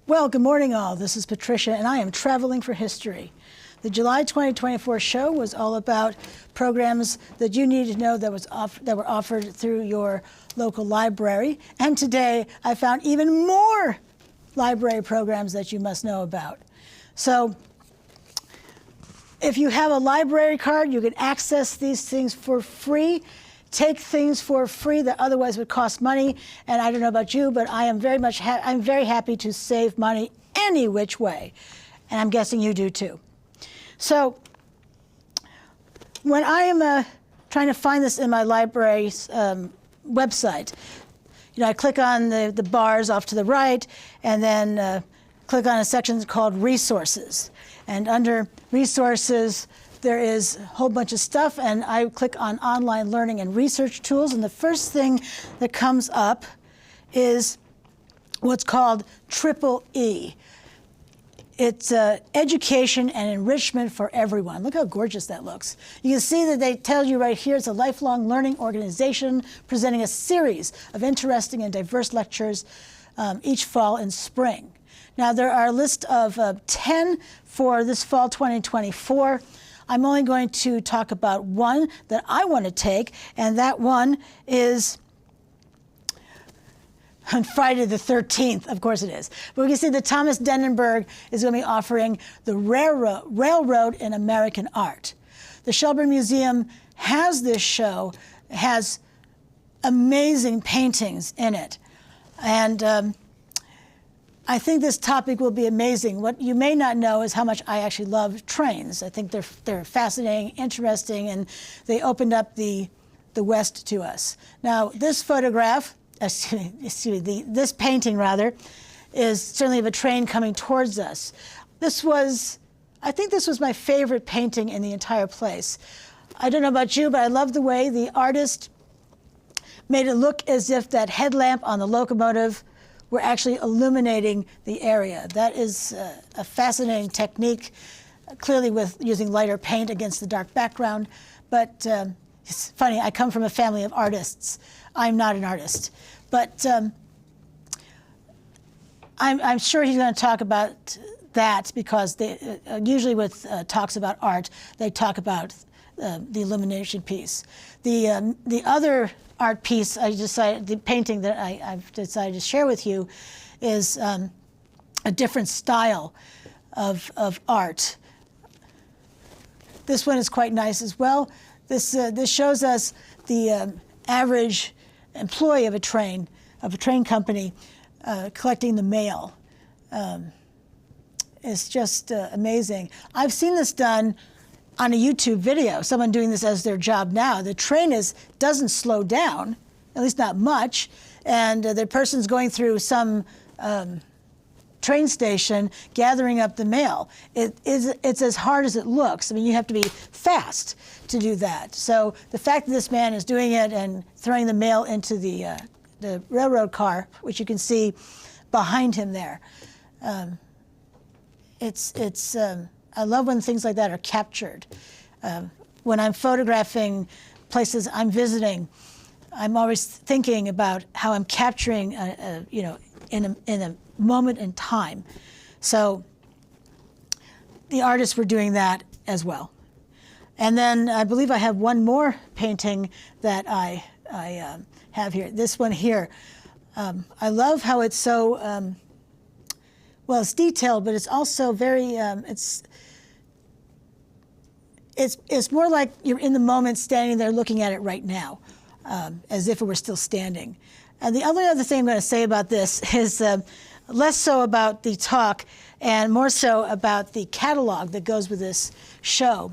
Well, good morning all. This is Patricia and I am traveling for history. The July 2024 show was all about programs that you needed to know that were offered through your local library. And today I found even more library programs that you must know about. So if you have a library card, you can access these things for free. Take things for free that otherwise would cost money. And I don't know about you, but I am I'm very happy to save money any which way. And I'm guessing you do too. So when I am trying to find this in my library's website, I click on the bars off to the right and then click on a section called Resources. And under Resources, there is a whole bunch of stuff, and I click on Online Learning and Research Tools, and the first thing that comes up is what's called Triple E. It's education and enrichment for everyone. Look how gorgeous that looks. You can see that they tell you right here it's a lifelong learning organization presenting a series of interesting and diverse lectures each fall and spring. Now, there are a list of 10 for this fall 2024. I'm only going to talk about one that I want to take, and that one is on Friday the 13th. Of course it is. But we can see that Thomas Denenberg is going to be offering the Railroad in American Art. The Shelburne Museum has this show, has amazing paintings in it. And I think this topic will be amazing. What you may not know is how much I actually love trains. I think they're fascinating, interesting, and they opened up the West to us. Now, this photograph, this painting rather, is certainly of a train coming towards us. I think this was my favorite painting in the entire place. I don't know about you, but I love the way the artist made it look as if that headlamp on the locomotive were actually illuminating the area. That is a fascinating technique, clearly with using lighter paint against the dark background. But it's funny, I come from a family of artists. I'm not an artist. But I'm sure he's going to talk about that because usually with talks about art, they talk about the illumination piece. The other art piece the painting that I've decided to share with you is a different style of art. This one is quite nice as well. This shows us the average employee of a train company collecting the mail. It's just amazing. I've seen this done on a YouTube video, someone doing this as their job now. The train doesn't slow down, at least not much, and the person's going through some train station gathering up the mail. It's as hard as it looks. I mean, you have to be fast to do that. So the fact that this man is doing it and throwing the mail into the railroad car, which you can see behind him there, I love when things like that are captured. When I'm photographing places I'm visiting, I'm always thinking about how I'm capturing, in a moment in time. So the artists were doing that as well. And then I believe I have one more painting that I have here. This one here. I love how it's so, well, it's detailed, but it's also very, it's more like you're in the moment standing there looking at it right now, as if it were still standing. And the only other thing I'm going to say about this is less so about the talk and more so about the catalog that goes with this show.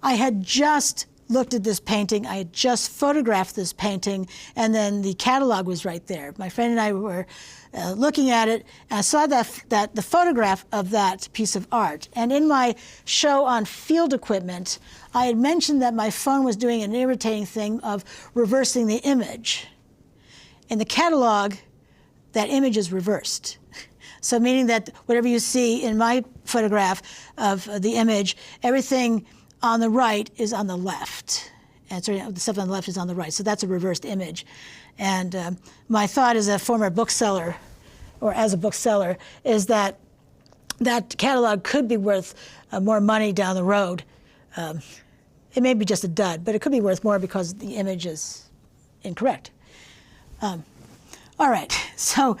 I had just looked at this painting, I had just photographed this painting, and then the catalog was right there. My friend and I were looking at it, and I saw that the photograph of that piece of art. And in my show on field equipment, I had mentioned that my phone was doing an irritating thing of reversing the image. In the catalog, that image is reversed. So meaning that whatever you see in my photograph of the image, everything on the right is on the left. And so the stuff on the left is on the right. So that's a reversed image. And my thought as a former bookseller or as a bookseller, is that that catalog could be worth more money down the road. It may be just a dud, but it could be worth more because the image is incorrect. All right, so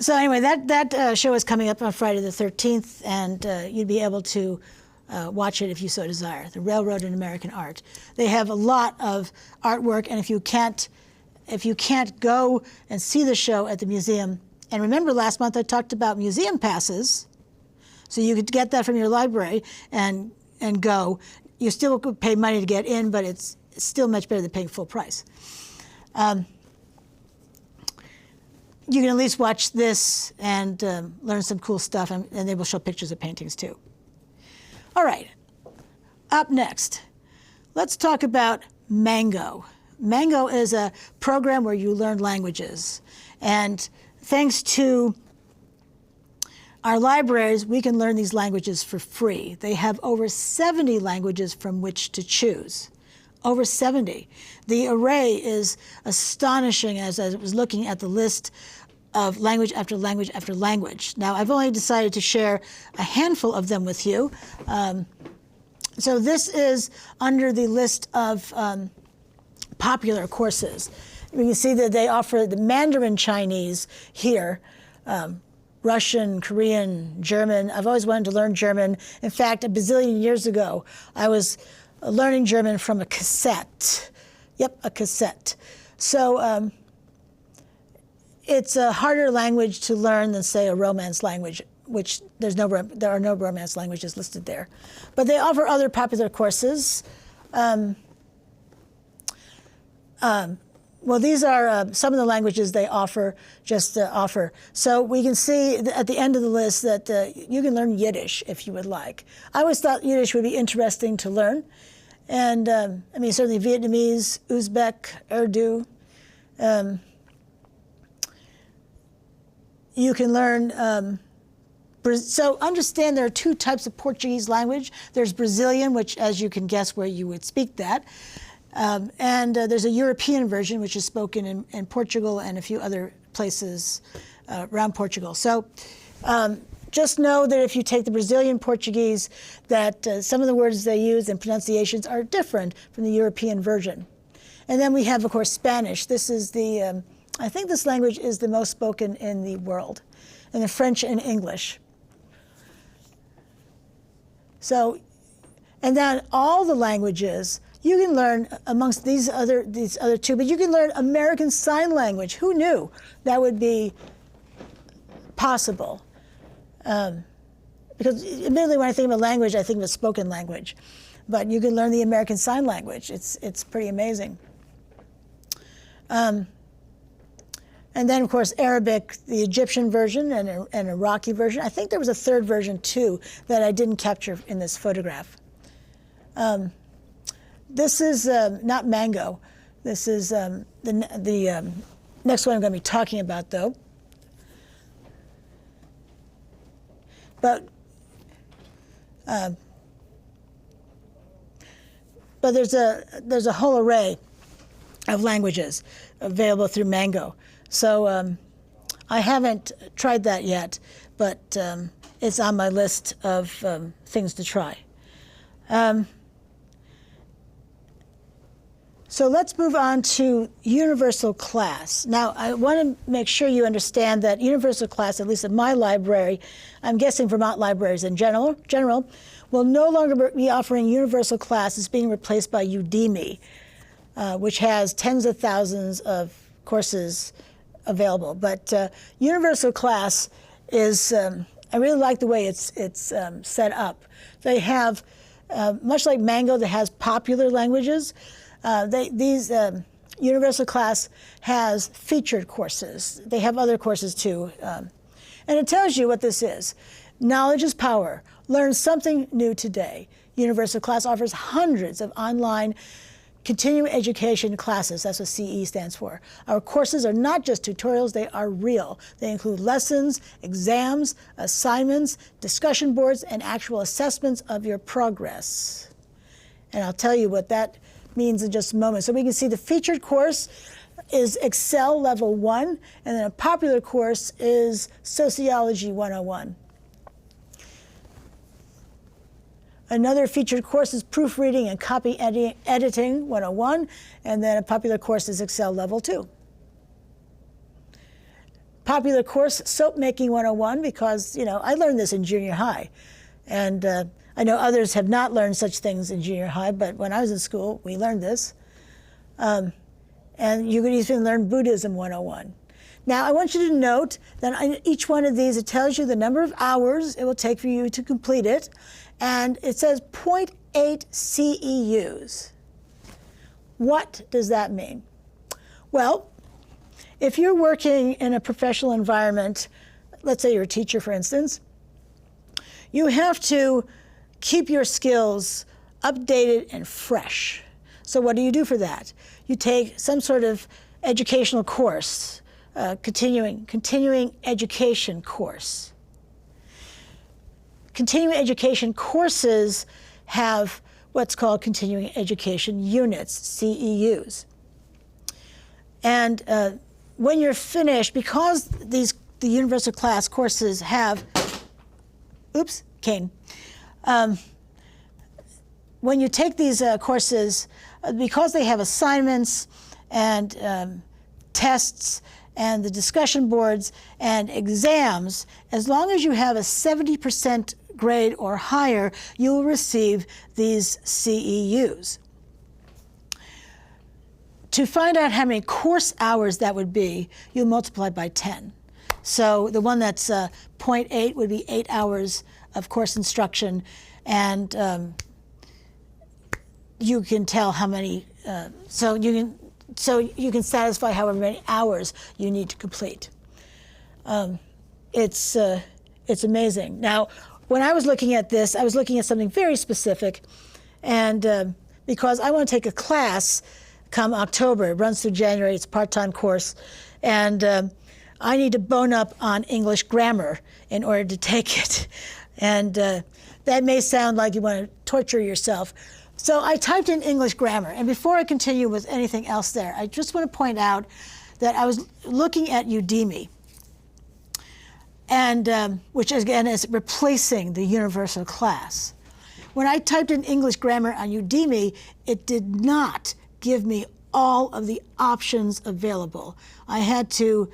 anyway, that show is coming up on Friday the 13th, and you'd be able to watch it if you so desire. The Railroad in American Art. They have a lot of artwork, and if you can't go and see the show at the museum, and remember last month I talked about museum passes, so you could get that from your library and go. You still could pay money to get in, but it's still much better than paying full price. You can at least watch this and learn some cool stuff, and they will show pictures of paintings too. All right, up next, let's talk about Mango. Mango is a program where you learn languages, and thanks to our libraries, we can learn these languages for free. They have over 70 languages from which to choose. Over 70. The array is astonishing as I was looking at the list of language after language after language. Now, I've only decided to share a handful of them with you. So this is under the list of popular courses. You can see that they offer the Mandarin Chinese here, Russian, Korean, German. I've always wanted to learn German. In fact, a bazillion years ago, I was learning German from a cassette. Yep, a cassette. So it's a harder language to learn than, say, a Romance language, which there are no Romance languages listed there. But they offer other popular courses. Well, these are some of the languages they offer, offer. So we can see at the end of the list that you can learn Yiddish if you would like. I always thought Yiddish would be interesting to learn. And I mean, certainly Vietnamese, Uzbek, Urdu. You can learn, so understand there are two types of Portuguese language. There's Brazilian, which, as you can guess, where you would speak that. And there's a European version, which is spoken in Portugal and a few other places around Portugal. So just know that if you take the Brazilian Portuguese, that some of the words they use and pronunciations are different from the European version. And then we have, of course, Spanish. This is the, I think this language is the most spoken in the world, and the French and English. So, and then all the languages, you can learn amongst these other two, but you can learn American Sign Language. Who knew that would be possible? Because admittedly, when I think of a language, I think of a spoken language. But you can learn the American Sign Language. It's pretty amazing. And then, of course, Arabic, the Egyptian version and an Iraqi version. I think there was a third version, too, that I didn't capture in this photograph. This is not Mango. This is the next one I'm going to be talking about, though. But there's a whole array of languages available through Mango. So I haven't tried that yet, but it's on my list of things to try. So let's move on to universal class. Now, I want to make sure you understand that universal class, at least in my library, I'm guessing Vermont libraries in general, will no longer be offering universal class. It's being replaced by Udemy, which has tens of thousands of courses available. But universal class is, I really like the way it's set up. They have, much like Mango that has popular languages, Universal Class has featured courses. They have other courses too. And it tells you what this is. Knowledge is power. Learn something new today. Universal Class offers hundreds of online continuing education classes. That's what CE stands for. Our courses are not just tutorials, they are real. They include lessons, exams, assignments, discussion boards, and actual assessments of your progress. And I'll tell you what that means in just a moment. So we can see the featured course. is Excel Level 1, and then a popular course is Sociology 101. Another featured course is Proofreading and Copy Editing 101, and then a popular course is Excel Level 2. Popular course, Soap Making 101, because, you know, I learned this in junior high. And I know others have not learned such things in junior high, but when I was in school, we learned this. And you could even learn Buddhism 101. Now, I want you to note that on each one of these, it tells you the number of hours it will take for you to complete it. And it says 0.8 CEUs. What does that mean? Well, if you're working in a professional environment, let's say you're a teacher, for instance, you have to keep your skills updated and fresh. So what do you do for that? You take some sort of educational course, continuing education course. Continuing education courses have what's called continuing education units, CEUs. And when you're finished, because the universal class courses have, when you take these courses, because they have assignments and tests and the discussion boards and exams, as long as you have a 70% grade or higher, you will receive these CEUs. To find out how many course hours that would be, you multiply by 10. So the one that's 0.8 would be 8 hours of course instruction, and you can tell how many, so you can satisfy however many hours you need to complete. It's amazing. Now, when I was looking at this, I was looking at something very specific, and because I want to take a class come October. It runs through January. It's a part-time course, and I need to bone up on English grammar in order to take it. And that may sound like you want to torture yourself. So I typed in English grammar, and before I continue with anything else there, I just want to point out that I was looking at Udemy, and which again is replacing the universal class. When I typed in English grammar on Udemy, it did not give me all of the options available. I had to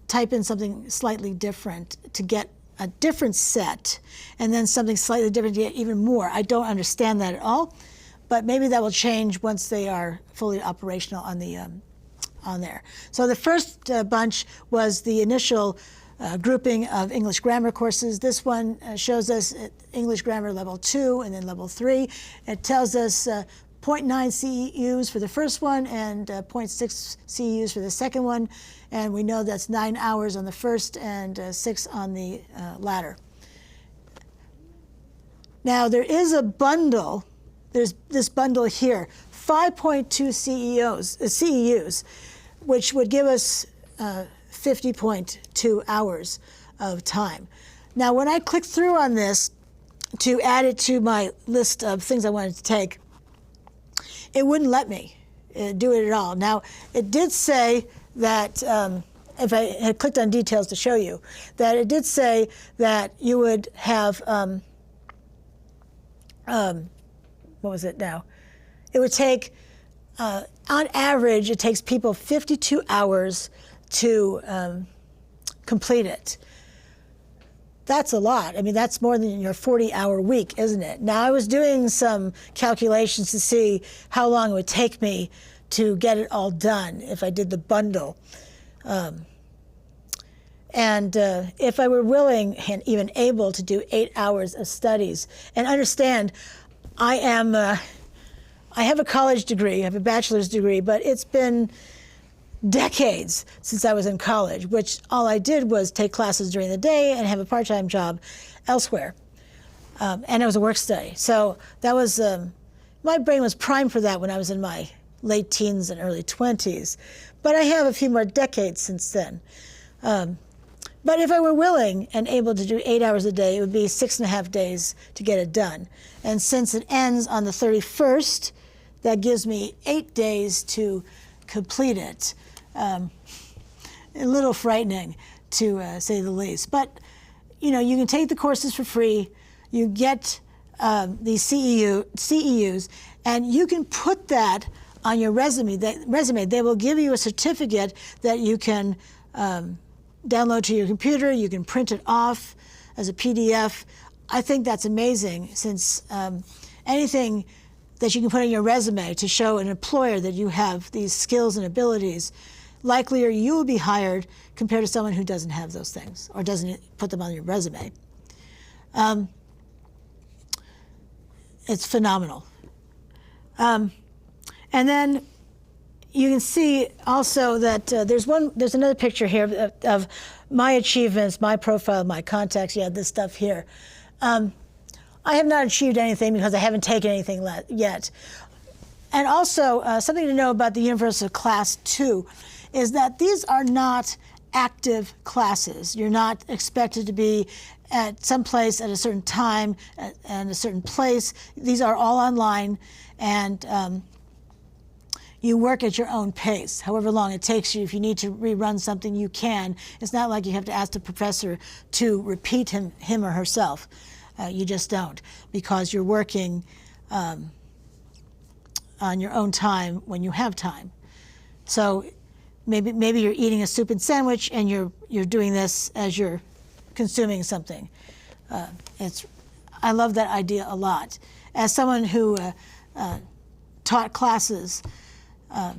type in something slightly different to get a different set, and then something slightly different to get even more. I don't understand that at all, but maybe that will change once they are fully operational on the on there. So the first bunch was the initial grouping of English grammar courses. This one shows us English grammar level 2 and then level 3. It tells us 0.9 CEUs for the first one and 0.6 CEUs for the second one. And we know that's 9 hours on the first and 6 on the latter. Now there is a bundle, there's this bundle here, 5.2 CEUs, which would give us 50.2 hours of time. Now when I clicked through on this to add it to my list of things I wanted to take, it wouldn't let me do it at all. Now, it did say that, if I had clicked on details to show you, that it did say that you would have, what was it now? It would take, on average, it takes people 52 hours to complete it. That's a lot. I mean, that's more than your 40-hour week, isn't it? Now, I was doing some calculations to see how long it would take me to get it all done if I did the bundle. And if I were willing and even able to do 8 hours of studies, and understand, I have a college degree, I have a bachelor's degree, but it's been decades since I was in college, which all I did was take classes during the day and have a part-time job elsewhere. And it was a work study. So that was, my brain was primed for that when I was in my late teens and early 20s. But I have a few more decades since then. But if I were willing and able to do 8 hours a day, it would be 6.5 days to get it done. And since it ends on the 31st, that gives me 8 days to complete it. A little frightening, to say the least. But you know, you can take the courses for free. You get these CEUs, and you can put that on your resume. They will give you a certificate that you can download to your computer. You can print it off as a PDF. I think that's amazing, since anything that you can put on your resume to show an employer that you have these skills and abilities, likelier you will be hired compared to someone who doesn't have those things or doesn't put them on your resume. It's phenomenal. And then you can see also that there's another picture here of my achievements, my profile, my contacts. You have this stuff here. I have not achieved anything because I haven't taken anything yet. And also, something to know about the Universal Class 2 is that these are not active classes. You're not expected to be at some place at a certain time and a certain place. These are all online, and you work at your own pace, however long it takes you. If you need to rerun something, you can. It's not like you have to ask the professor to repeat him or herself. You just don't, because you're working on your own time when you have time. So maybe you're eating a soup and sandwich and you're doing this as you're consuming something. I love that idea a lot. As someone who taught classes, I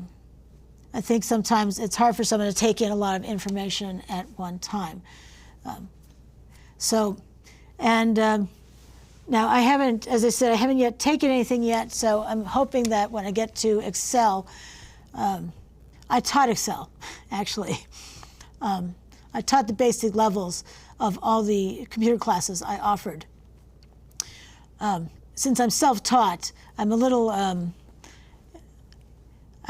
think sometimes it's hard for someone to take in a lot of information at one time. Now I haven't, as I said, I haven't yet taken anything yet, so I'm hoping that when I get to Excel, I taught Excel, actually. I taught the basic levels of all the computer classes I offered. Since I'm self-taught, I'm a little, I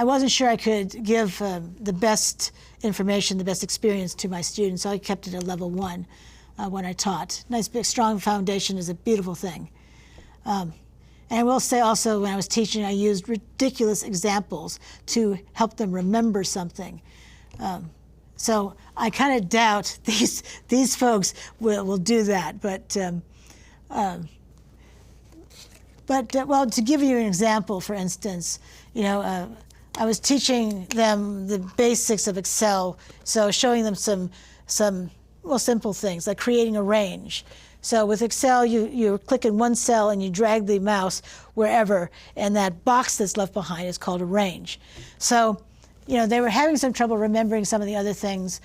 wasn't sure I could give the best information, the best experience to my students, so I kept it at level 1 when I taught. Nice, big, strong foundation is a beautiful thing. And I will say also, when I was teaching, I used ridiculous examples to help them remember something. So I kind of doubt these folks will do that. But well, to give you an example, for instance, you know, I was teaching them the basics of Excel, so showing them some simple things like creating a range. So with Excel, you click in one cell and you drag the mouse wherever, and that box that's left behind is called a range. So, you know, they were having some trouble remembering some of the other things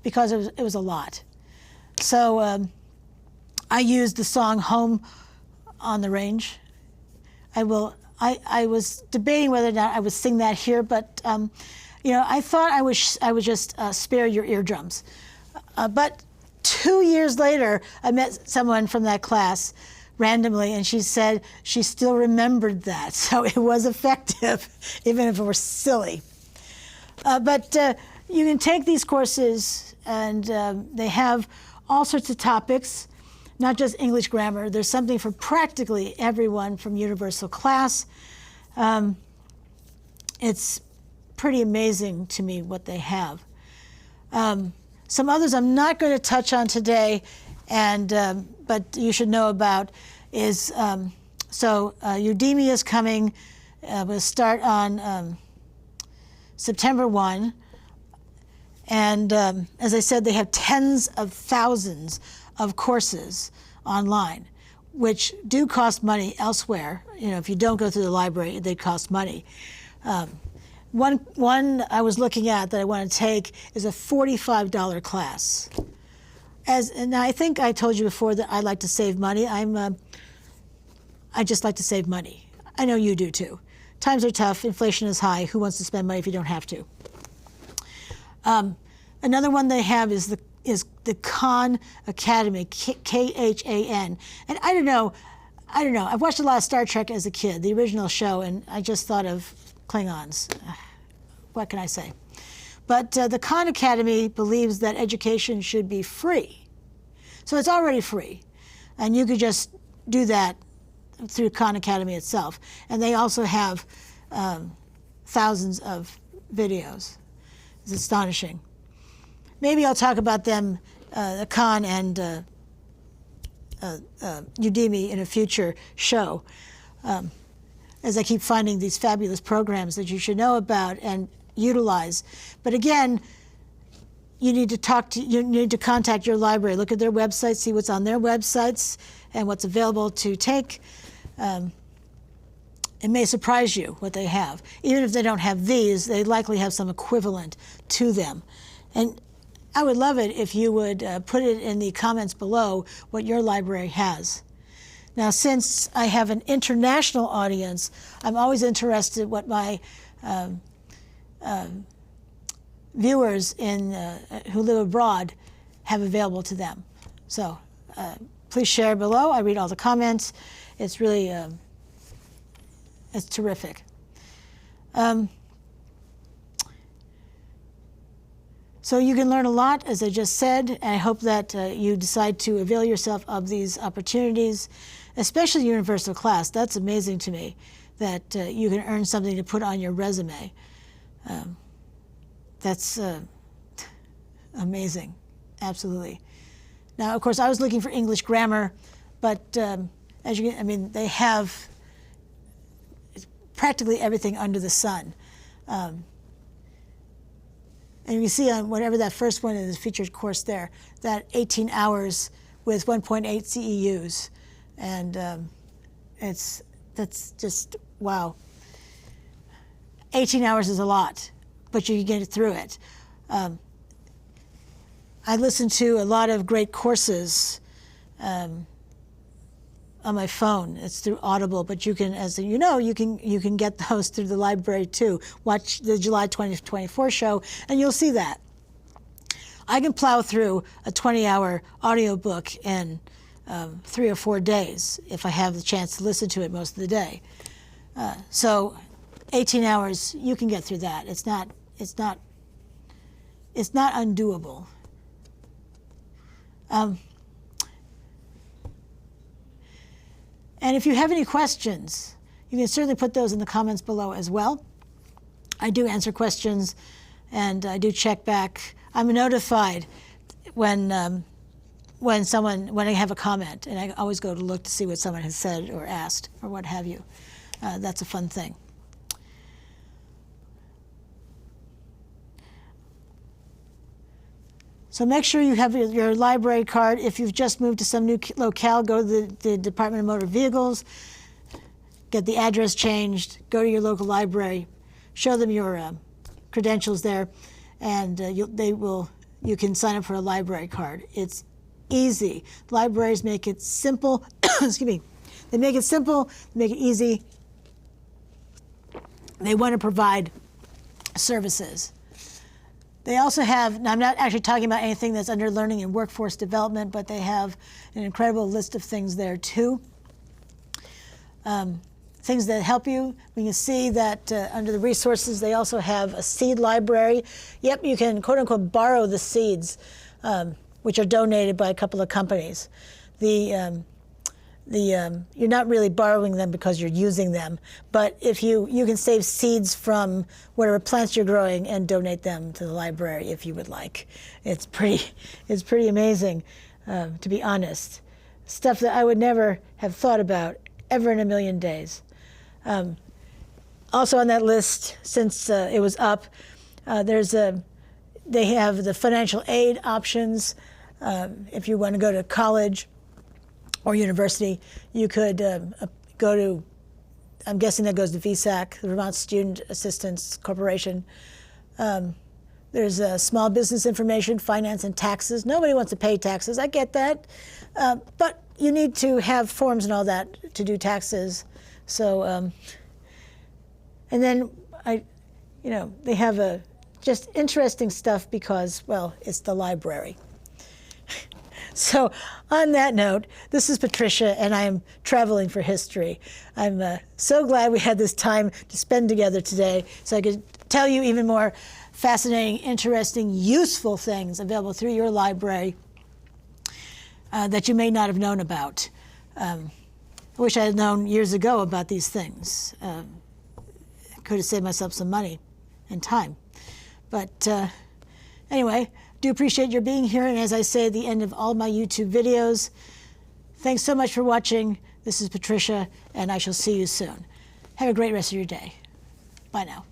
because it was a lot. So I used the song "Home on the Range." I was debating whether or not I would sing that here, but you know, I thought I would just spare your eardrums. But 2 years later, I met someone from that class randomly, and she said she still remembered that. So it was effective, even if it were silly. But you can take these courses, and they have all sorts of topics, not just English grammar. There's something for practically everyone from Universal Class. It's pretty amazing to me what they have. Some others I'm not going to touch on today, but you should know about is, Udemy is coming. We'll start on September 1. And as I said, they have tens of thousands of courses online, which do cost money elsewhere. You know, if you don't go through the library, they cost money. One I was looking at that I want to take is a $45 class. And I think I told you before that I like to save money. I just like to save money. I know you do too. Times are tough. Inflation is high. Who wants to spend money if you don't have to? Another one they have is the Khan Academy, Khan. And I don't know. I've watched a lot of Star Trek as a kid, the original show, and I just thought of Klingons. What can I say? But the Khan Academy believes that education should be free. So it's already free. And you could just do that through Khan Academy itself. And they also have thousands of videos. It's astonishing. Maybe I'll talk about them, Khan and Udemy, in a future show, as I keep finding these fabulous programs that you should know about and utilize. But again, you need to contact your library, look at their website, see what's on their websites and what's available to take. It may surprise you what they have. Even if they don't have these, they likely have some equivalent to them. And I would love it if you would put it in the comments below what your library has. Now, since I have an international audience, I'm always interested what my viewers who live abroad have available to them. So please share below. I read all the comments. It's really, it's terrific. So you can learn a lot, as I just said, and I hope that you decide to avail yourself of these opportunities, especially Universal Class. That's amazing to me, that you can earn something to put on your resume. That's amazing, absolutely. Now, of course, I was looking for English grammar, but as you can, I mean, they have practically everything under the sun. And you see on whatever that first one is, featured course there, that 18 hours with 1.8 CEUs. And that's just, wow. 18 hours is a lot, but you can get through it. I listen to a lot of great courses on my phone. It's through Audible, but you can, as you know, you can get those through the library too. Watch the July 2024 show, and you'll see that. I can plow through a 20-hour audiobook in 3 or 4 days if I have the chance to listen to it most of the day. So 18 hours, you can get through that. It's not undoable. And if you have any questions, you can certainly put those in the comments below as well. I do answer questions, and I do check back. I'm notified when I have a comment, and I always go to look to see what someone has said or asked or what have you. That's a fun thing. So make sure you have your library card. If you've just moved to some new locale, go to the Department of Motor Vehicles, get the address changed, go to your local library, show them your credentials there, and you can sign up for a library card. It's easy. Libraries make it simple. Excuse me. They make it simple, they make it easy. They want to provide services. They also have, now I'm not actually talking about anything that's under learning and workforce development, but they have an incredible list of things there too. Things that help you. We can see that under the resources, they also have a seed library. Yep, you can quote unquote borrow the seeds, which are donated by a couple of companies. You're not really borrowing them because you're using them, but if you can save seeds from whatever plants you're growing and donate them to the library if you would like. It's pretty amazing, to be honest. Stuff that I would never have thought about ever in a million days. Also on that list, since it was up, they have the financial aid options. If you want to go to college or university, you could go to, I'm guessing that goes to VSAC, the Vermont Student Assistance Corporation. There's small business information, finance, and taxes. Nobody wants to pay taxes, I get that. But you need to have forms and all that to do taxes. So, and then they have just interesting stuff because, well, it's the library. So on that note, this is Patricia, and I am traveling for history. I'm so glad we had this time to spend together today so I could tell you even more fascinating, interesting, useful things available through your library that you may not have known about. I wish I had known years ago about these things. Could have saved myself some money and time. But anyway, do appreciate your being here. And as I say at the end of all my YouTube videos, thanks so much for watching. This is Patricia, and I shall see you soon. Have a great rest of your day. Bye now.